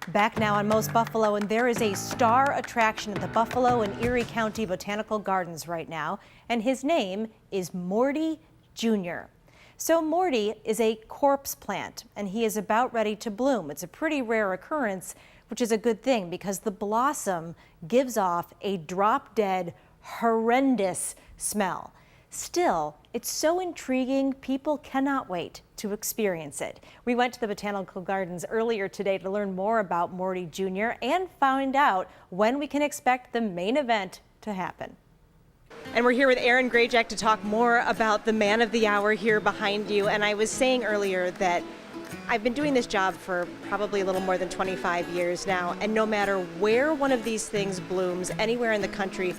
Back now on Most Buffalo, and there is a star attraction at the Buffalo and Erie County Botanical Gardens right now, and his name is Morty Junior. So Morty is a corpse plant, and he is about ready to bloom. It's a pretty rare occurrence, which is a good thing because the blossom gives off a drop-dead, horrendous smell. Still, it's so intriguing, people cannot wait to experience it. We went to the Botanical Gardens earlier today to learn more about Morty Junior and find out when we can expect the main event to happen. And we're here with Aaron Grayjack to talk more about the man of the hour here behind you. And I was saying earlier that I've been doing this job for probably a little more than 25 years now, and no matter where one of these things blooms, anywhere in the country,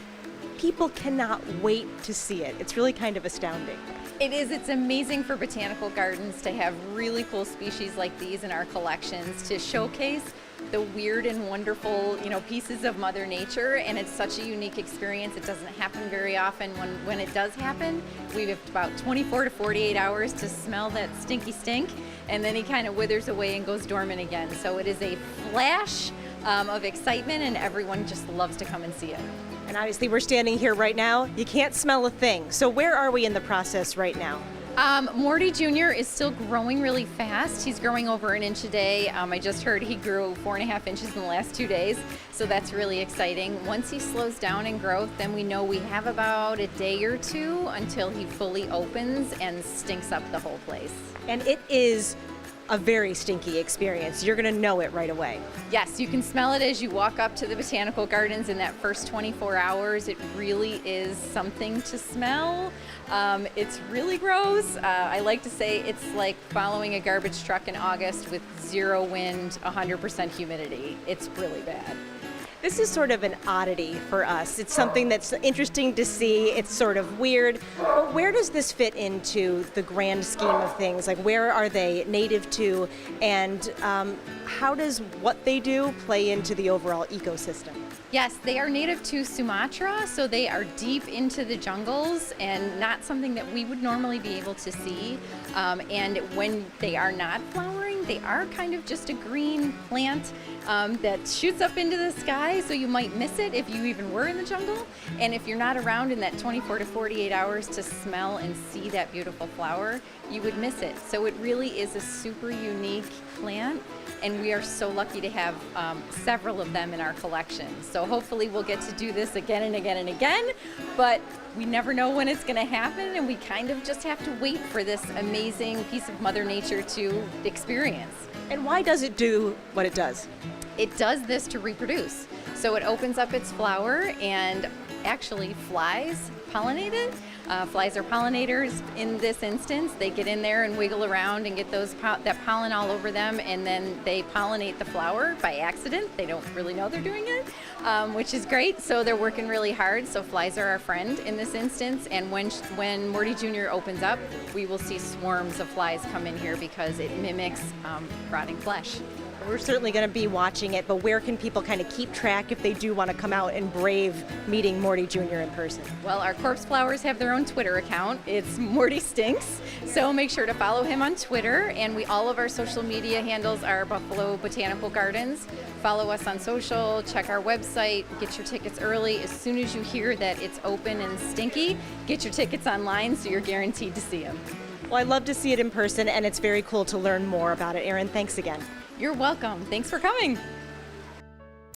people cannot wait to see it. It's really kind of astounding. It is. It's amazing for botanical gardens to have really cool species like these in our collections to showcase the weird and wonderful, pieces of Mother Nature, and it's such a unique experience. It doesn't happen very often. When it does happen, we have about 24 to 48 hours to smell that stinky stink, and then he kind of withers away and goes dormant again. So it is a flash of excitement, and everyone just loves to come and see it. And obviously we're standing here right now. You can't smell a thing. So where are we in the process right now? Morty Junior is still growing really fast. He's growing over an inch a day. I just heard he grew 4.5 inches in the last 2 days, so that's really exciting. Once he slows down in growth, then we know we have about a day or two until he fully opens and stinks up the whole place. And it is a very stinky experience. You're going to know it right away. Yes, you can smell it as you walk up to the Botanical Gardens in that first 24 hours. It really is something to smell. It's really gross. I like to say it's like following a garbage truck in August with 0 wind, 100% humidity. It's really bad. This is sort of an oddity for us. It's something that's interesting to see. It's sort of weird. But where does this fit into the grand scheme of things? Like, where are they native to? And how does what they do play into the overall ecosystem? Yes, they are native to Sumatra, so they are deep into the jungles and not something that we would normally be able to see. And when they are not flowering, they are kind of just a green plant that shoots up into the sky, so you might miss it if you even were in the jungle. And if you're not around in that 24 to 48 hours to smell and see that beautiful flower, you would miss it. So it really is a super unique plant, and we are so lucky to have several of them in our collection. So hopefully we'll get to do this again and again and again, but we never know when it's gonna happen, and we kind of just have to wait for this amazing piece of Mother Nature to experience. And why does it do what it does? It does this to reproduce. So it opens up its flower, and actually flies pollinate it. Flies are pollinators in this instance. They get in there and wiggle around and get that pollen all over them, and then they pollinate the flower by accident. They don't really know they're doing it, which is great. So they're working really hard. So flies are our friend in this instance, and when Morty Junior opens up, we will see swarms of flies come in here because it mimics rotting flesh. We're certainly going to be watching it, but where can people kind of keep track if they do want to come out and brave meeting Morty Junior in person? Well, our corpse flowers have their own Twitter account. It's Morty Stinks, so make sure to follow him on Twitter, and all of our social media handles are Buffalo Botanical Gardens. Follow us on social, check our website, get your tickets early. As soon as you hear that it's open and stinky, get your tickets online so you're guaranteed to see him. Well, I love to see it in person, and it's very cool to learn more about it. Aaron, thanks again. You're welcome. Thanks for coming.